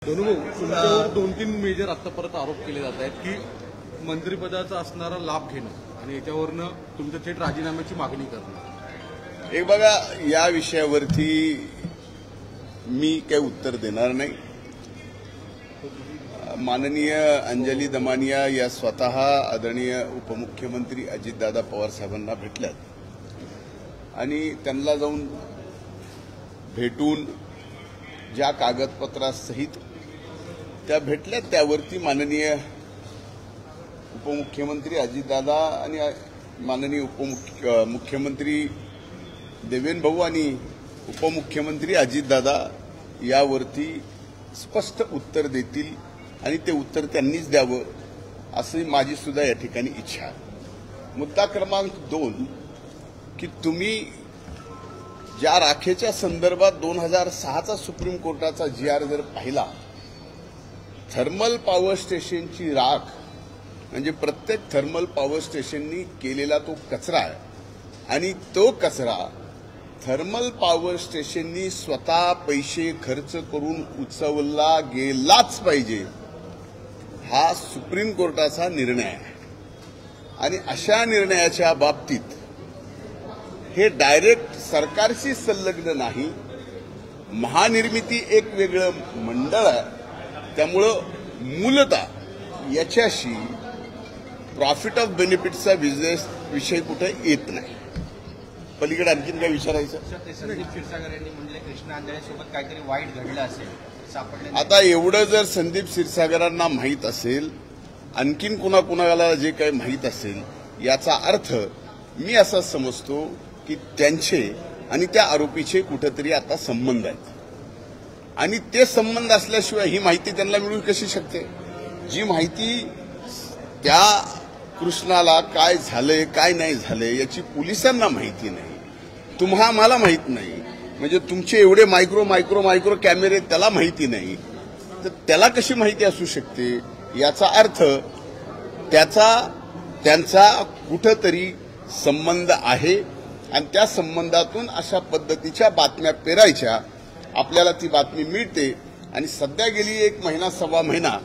तुमच्यावर 2-3 मेजर आता परत आरोप केले जात आहेत की मंत्रिपदाचा असणारा लाभ घेणं आणि याच्यावरनं तुमच्या थेट राजीनाम्याची मागणी करणं। एक बघा, या विषयावरती मी काही उत्तर देणार नाही। माननीय अंजली दमानिया या स्वतः आदरणीय उपमुख्यमंत्री अजितदादा पवार साहेबांना भेटल्यात आणि त्यांना जाऊन भेटून ज्या कागदपत्रासहित त्या भेटल्यात त्यावरती माननीय उपमुख्यमंत्री अजितदादा आणि माननीय मुख्यमंत्री देवेंद्र भाऊ आणि उपमुख्यमंत्री अजितदादा यावरती स्पष्ट उत्तर देतील आणि ते उत्तर त्यांनीच द्यावं अशी माझी सुद्धा या ठिकाणी इच्छा आहे। मुद्दा क्रमांक 2 की तुम्ही ज्या राखेच्या संदर्भात 2006चा सुप्रीम कोर्टाचा GR जर पाहिला, थर्मल पॉवर स्टेशनची राख म्हणजे प्रत्येक थर्मल पॉवर स्टेशननी केलेला तो कचरा आहे आणि तो कचरा थर्मल पॉवर स्टेशननी स्वतः पैसे खर्च करून उचलला गेलाच पाहिजे, हा सुप्रीम कोर्टाचा निर्णय आहे। आणि अशा निर्णयाच्या बाबतीत हे डायरेक्ट सरकारशी संलग्न नाही, महानिर्मिती एक वेगळं मंडळ आहे, त्यामुळं मूलतः याच्याशी प्रॉफिट ऑफ बेनिफिटचा बिझनेस विषय कुठे येत नाही। पलीकडे आणखीन काय विचारायचं? संदीप क्षीरसागर यांनी म्हणले कृष्णा अंजळेसोबत काहीतरी वाईट घडलं असेल सापडलं। आता एवढं जर संदीप क्षीरसागरांना माहीत असेल, आणखीन कुणाला जे काही माहीत असेल, याचा अर्थ मी असा समजतो की त्यांचे आणि त्या आरोपीचे कुठेतरी आता संबंध आहेत आणि ते संबंध असल्याशिवाय ही माहिती त्यांना मिळू कशी शकते? जी माहिती त्या कृष्णाला काय झालंय काय नाही झालंय याची पोलिसांना माहिती नाही, आम्हाला माहित नाही, म्हणजे तुमचे एवढे मायक्रो कॅमेरे त्याला माहिती नाही, तर त्याला कशी माहिती असू शकते? याचा अर्थ त्यांचा कुठेतरी संबंध आहे आणि त्या संबंधातून अशा पद्धतीच्या बातम्या पेरायच्या। आपल्याला ती बातमी मिळते आणि सध्या गेली 1 महिना सव्वा महिना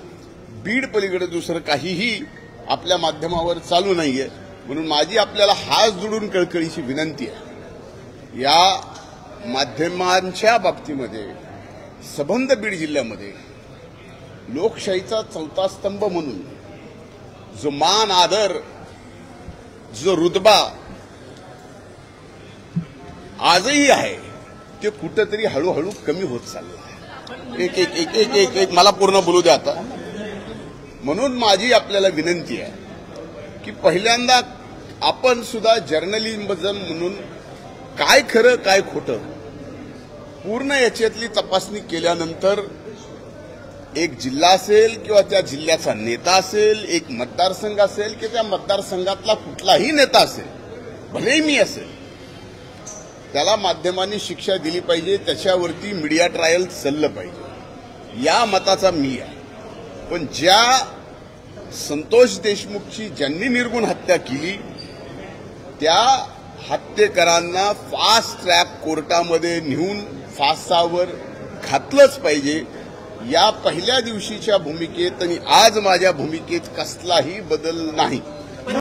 बीड पलीकडे दुसरं काहीही आपल्या माध्यमावर चालू नाहीये, म्हणून माझी आपल्याला हात जोडून कळकळीची विनंती आहे, या माध्यमांच्या बाबतीमध्ये संबंध बीड जिल्ह्यामध्ये लोकशाहीचा 4था स्तंभ म्हणून जो मान आदर, जो रुतबा आजही आहे, ते कुठेतरी हळूहळू कमी होत चाललं आहे। एक मला पूर्ण बोलू द्या आता। म्हणून माझी आपल्याला विनंती आहे की पहिल्यांदा आपण सुद्धा जर्नलिझम म्हणून काय खरं काय खोटं पूर्ण याच्यातली तपासणी केल्यानंतर एक जिल्हा असेल किंवा त्या जिल्ह्याचा नेता असेल, एक मतदारसंघ असेल की त्या मतदारसंघातला कुठलाही नेता असेल, भलेही मी असेल, त्याला माध्यमांनी शिक्षा दिली पाहिजे, त्याच्यावरती मीडिया ट्रायल चाललं पाहिजे, या मताचा मी आहे। पण ज्या संतोष देशमुखची ज्यांनी निर्गुण हत्या केली त्या हत्येकरांना फास्ट ट्रॅक कोर्टामध्ये नेऊन फासावर घातलंच पाहिजे, या पहिल्या दिवशीच्या भूमिकेत आणि आज माझ्या भूमिकेत कसलाही बदल नाही।